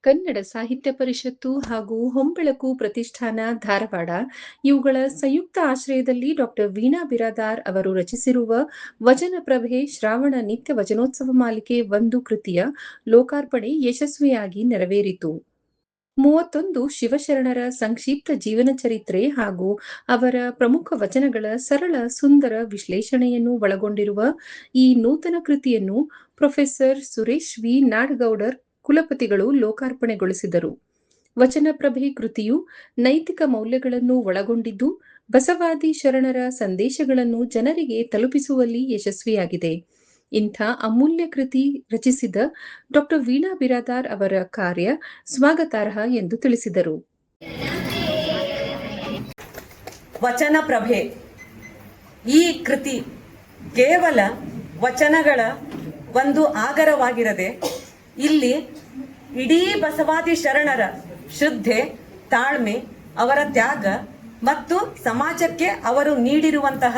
ಕನ್ನಡ ಸಾಹಿತ್ಯ ಪರಿಷತ್ತು ಹಾಗೂ ಹೊಂಬೆಳಕು ಪ್ರತಿಷ್ಠಾನ ಧಾರವಾಡ ಇವುಗಳ ಸಂಯುಕ್ತ ಆಶ್ರಯದಲ್ಲಿ ಡಾಕ್ಟರ್ ವೀಣಾ ಬಿರಾದಾರ್ ಅವರು ರಚಿಸಿರುವ ವಚನಪ್ರಭೆ ಶ್ರಾವಣ ನಿತ್ಯ ವಚನೋತ್ಸವ ಮಾಲಿಕೆ 1 ಕೃತಿಯ ಲೋಕಾರ್ಪಣೆ ಯಶಸ್ವಿಯಾಗಿ ನೆರವೇರಿತು. 31 ಶಿವಶರಣರ ಸಂಕ್ಷಿಪ್ತ ಜೀವನ ಚರಿತ್ರೆ ಹಾಗೂ ಅವರ ಪ್ರಮುಖ ವಚನಗಳ ಸರಳ ಸುಂದರ ವಿಶ್ಲೇಷಣೆಯನ್ನು ಒಳಗೊಂಡಿರುವ ಈ ನೂತನ ಕೃತಿಯನ್ನು ಪ್ರೊಫೆಸರ್ ಸುರೇಶ್ ವಿ ನಾಡಗೌಡರ್ ಕುಲಪತಿಗಳು ಲೋಕಾರ್ಪಣೆಗೊಳಿಸಿದರು. ವಚನಪ್ರಭೆ ಕೃತಿಯು ನೈತಿಕ ಮೌಲ್ಯಗಳನ್ನು ಒಳಗೊಂಡಿದ್ದು ಬಸವಾದಿ ಶರಣರ ಸಂದೇಶಗಳನ್ನು ಜನರಿಗೆ ತಲುಪಿಸುವಲ್ಲಿ ಯಶಸ್ವಿಯಾಗಿದೆ. ಇಂಥ ಅಮೂಲ್ಯ ಕೃತಿ ರಚಿಸಿದ ಡಾಕ್ಟರ್ ವೀಣಾ ಬಿರಾದಾರ್ ಅವರ ಕಾರ್ಯ ಸ್ವಾಗತಾರ್ಹ ಎಂದು ತಿಳಿಸಿದರು. ವಚನಪ್ರಭೆ ಈ ಕೃತಿ ಕೇವಲ ವಚನಗಳ ಒಂದು ಆಗರವಾಗಿರದೆ ಇಲ್ಲಿ ಇಡೀ ಬಸವಾದಿ ಶರಣರ ಶ್ರದ್ಧೆ, ತಾಳ್ಮೆ, ಅವರ ತ್ಯಾಗ ಮತ್ತು ಸಮಾಜಕ್ಕೆ ಅವರು ನೀಡಿರುವಂತಹ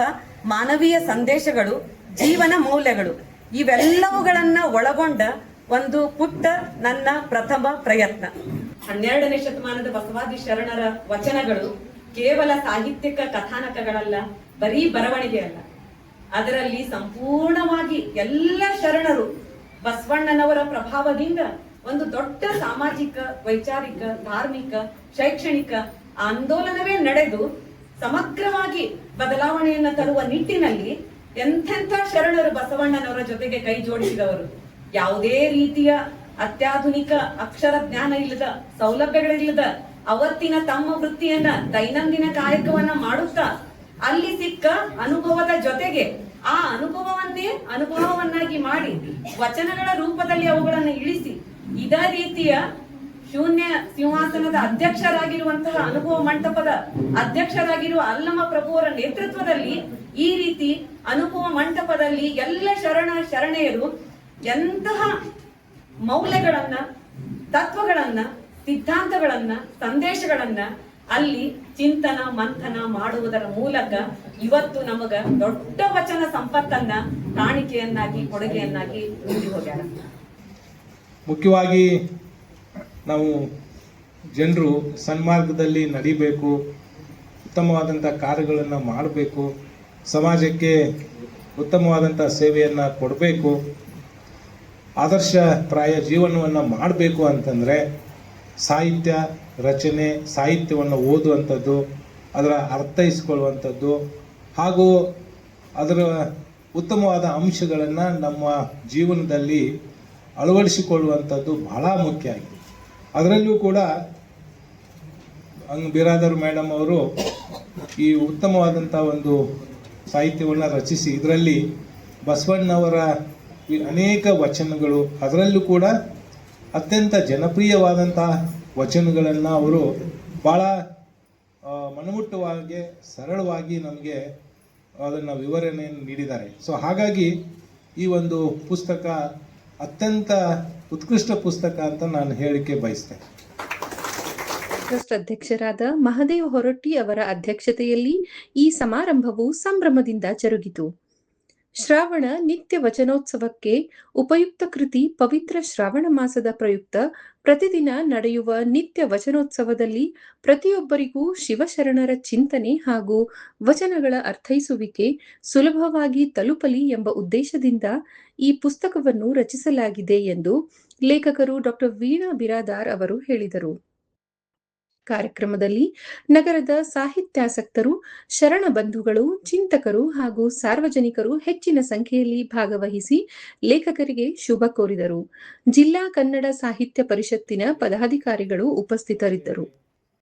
ಮಾನವೀಯ ಸಂದೇಶಗಳು, ಜೀವನ ಮೌಲ್ಯಗಳು ಇವೆಲ್ಲವುಗಳನ್ನ ಒಳಗೊಂಡ ಒಂದು ಪುಟ್ಟ ನನ್ನ ಪ್ರಥಮ ಪ್ರಯತ್ನ. 12ನೇ ಶತಮಾನದ ಬಸವಾದಿ ಶರಣರ ವಚನಗಳು ಕೇವಲ ಸಾಹಿತ್ಯಿಕ ಕಥಾನಕಗಳಲ್ಲ, ಬರೀ ಬರವಣಿಗೆ ಅಲ್ಲ. ಅದರಲ್ಲಿ ಸಂಪೂರ್ಣವಾಗಿ ಎಲ್ಲ ಶರಣರು ಬಸವಣ್ಣನವರ ಪ್ರಭಾವದಿಂದ ಒಂದು ದೊಡ್ಡ ಸಾಮಾಜಿಕ, ವೈಚಾರಿಕ, ಧಾರ್ಮಿಕ, ಶೈಕ್ಷಣಿಕ ಆಂದೋಲನವೇ ನಡೆದು ಸಮಗ್ರವಾಗಿ ಬದಲಾವಣೆಯನ್ನ ತರುವ ನಿಟ್ಟಿನಲ್ಲಿ ಎಂಥೆಂಥ ಶರಣರು ಬಸವಣ್ಣನವರ ಜೊತೆಗೆ ಕೈ ಜೋಡಿಸಿದವರು. ಯಾವುದೇ ರೀತಿಯ ಅತ್ಯಾಧುನಿಕ ಅಕ್ಷರ ಜ್ಞಾನ ಇಲ್ಲದ, ಸೌಲಭ್ಯಗಳಿಲ್ಲದ ಅವತ್ತಿನ ತಮ್ಮ ವೃತ್ತಿಯನ್ನ, ದೈನಂದಿನ ಕಾಯಕವನ್ನ ಮಾಡುತ್ತಾ ಅಲ್ಲಿ ಸಿಕ್ಕ ಅನುಭವದ ಜೊತೆಗೆ ಆ ಅನುಭವವನ್ನಾಗಿ ಮಾಡಿ ವಚನಗಳ ರೂಪದಲ್ಲಿ ಅವುಗಳನ್ನು ಇಳಿಸಿ ಇದೇ ರೀತಿಯ ಶೂನ್ಯ ಸಿಂಹಾಸನದ ಅಧ್ಯಕ್ಷರಾಗಿರುವಂತಹ ಅನುಭವ ಮಂಟಪದ ಅಧ್ಯಕ್ಷರಾಗಿರುವ ಅಲ್ಲಮ ಪ್ರಭುವರ ನೇತೃತ್ವದಲ್ಲಿ ಈ ರೀತಿ ಅನುಭವ ಮಂಟಪದಲ್ಲಿ ಎಲ್ಲ ಶರಣೆಯರು ಎಂತಹ ಮೌಲ್ಯಗಳನ್ನ, ತತ್ವಗಳನ್ನ, ಸಿದ್ಧಾಂತಗಳನ್ನ, ಸಂದೇಶಗಳನ್ನ ಅಲ್ಲಿ ಚಿಂತನ ಮಂಥನ ಮಾಡುವುದರ ಮೂಲಕ ಇವತ್ತು ನಮಗ ದೊಡ್ಡ ವಚನ ಸಂಪತ್ತನ್ನ ಕಾಣಿಕೆಯನ್ನಾಗಿ, ಕೊಡುಗೆಯನ್ನಾಗಿ ನೀಡಿ ಹೋಗ್ಯಾರ. ಮುಖ್ಯವಾಗಿ ನಾವು ಜನರು ಸನ್ಮಾರ್ಗದಲ್ಲಿ ನಡಿಬೇಕು, ಉತ್ತಮವಾದಂಥ ಕಾರ್ಯಗಳನ್ನು ಮಾಡಬೇಕು, ಸಮಾಜಕ್ಕೆ ಉತ್ತಮವಾದಂಥ ಸೇವೆಯನ್ನು ಕೊಡಬೇಕು, ಆದರ್ಶಪ್ರಾಯ ಜೀವನವನ್ನು ಮಾಡಬೇಕು ಅಂತಂದರೆ ಸಾಹಿತ್ಯ ರಚನೆ, ಸಾಹಿತ್ಯವನ್ನು ಓದುವಂಥದ್ದು, ಅದರ ಅರ್ಥೈಸ್ಕೊಳ್ಳುವಂಥದ್ದು ಹಾಗೂ ಅದರ ಉತ್ತಮವಾದ ಅಂಶಗಳನ್ನು ನಮ್ಮ ಜೀವನದಲ್ಲಿ ಅಳವಡಿಸಿಕೊಳ್ಳುವಂಥದ್ದು ಬಹಳ ಮುಖ್ಯ ಆಗಿದೆ. ಅದರಲ್ಲೂ ಕೂಡ ಬಿರಾದರ್ ಮೇಡಮ್ ಅವರು ಈ ಉತ್ತಮವಾದಂಥ ಒಂದು ಸಾಹಿತ್ಯವನ್ನು ರಚಿಸಿ ಇದರಲ್ಲಿ ಬಸವಣ್ಣವರ ಅನೇಕ ವಚನಗಳು, ಅದರಲ್ಲೂ ಕೂಡ ಅತ್ಯಂತ ಜನಪ್ರಿಯವಾದಂಥ ವಚನಗಳನ್ನು ಅವರು ಭಾಳ ಮನಮುಟ್ಟವಾಗಿ, ಸರಳವಾಗಿ ನಮಗೆ ಅದನ್ನು ವಿವರಣೆಯನ್ನು ನೀಡಿದ್ದಾರೆ. ಸೊ ಹಾಗಾಗಿ ಈ ಒಂದು ಪುಸ್ತಕ ಅತ್ಯಂತ ಉತ್ಕೃಷ್ಟ ಪುಸ್ತಕ ಅಂತ ನಾನು ಹೇಳಿಕೆ ಬಯಸ್ತೇನೆ. ಟ್ರಸ್ಟ್ ಅಧ್ಯಕ್ಷರಾದ ಮಹದೇವ್ ಹೊರಟ್ಟಿ ಅವರ ಅಧ್ಯಕ್ಷತೆಯಲ್ಲಿ ಈ ಸಮಾರಂಭವು ಸಂಭ್ರಮದಿಂದ ಜರುಗಿತು. ಶ್ರಾವಣ ನಿತ್ಯ ವಚನೋತ್ಸವಕ್ಕೆ ಉಪಯುಕ್ತ ಕೃತಿ ಪವಿತ್ರ ಶ್ರಾವಣ ಮಾಸದ ಪ್ರಯುಕ್ತ ಪ್ರತಿದಿನ ನಡೆಯುವ ನಿತ್ಯ ವಚನೋತ್ಸವದಲ್ಲಿ ಪ್ರತಿಯೊಬ್ಬರಿಗೂ ಶಿವಶರಣರ ಚಿಂತನೆ ಹಾಗೂ ವಚನಗಳ ಅರ್ಥೈಸುವಿಕೆ ಸುಲಭವಾಗಿ ತಲುಪಲಿ ಎಂಬ ಉದ್ದೇಶದಿಂದ ಈ ಪುಸ್ತಕವನ್ನು ರಚಿಸಲಾಗಿದೆ ಎಂದು ಲೇಖಕರು ಡಾಕ್ಟರ್ ವೀಣಾ ಬಿರಾದಾರ್ ಅವರು ಹೇಳಿದರು. ಕಾರ್ಯಕ್ರಮದಲ್ಲಿ ನಗರದ ಸಾಹಿತ್ಯಾಸಕ್ತರು, ಶರಣ ಬಂಧುಗಳು, ಚಿಂತಕರು ಹಾಗೂ ಸಾರ್ವಜನಿಕರು ಹೆಚ್ಚಿನ ಸಂಖ್ಯೆಯಲ್ಲಿ ಭಾಗವಹಿಸಿ ಲೇಖಕರಿಗೆ ಶುಭ ಕೋರಿದರು. ಜಿಲ್ಲಾ ಕನ್ನಡ ಸಾಹಿತ್ಯ ಪರಿಷತ್ತಿನ ಪದಾಧಿಕಾರಿಗಳು ಉಪಸ್ಥಿತರಿದ್ದರು.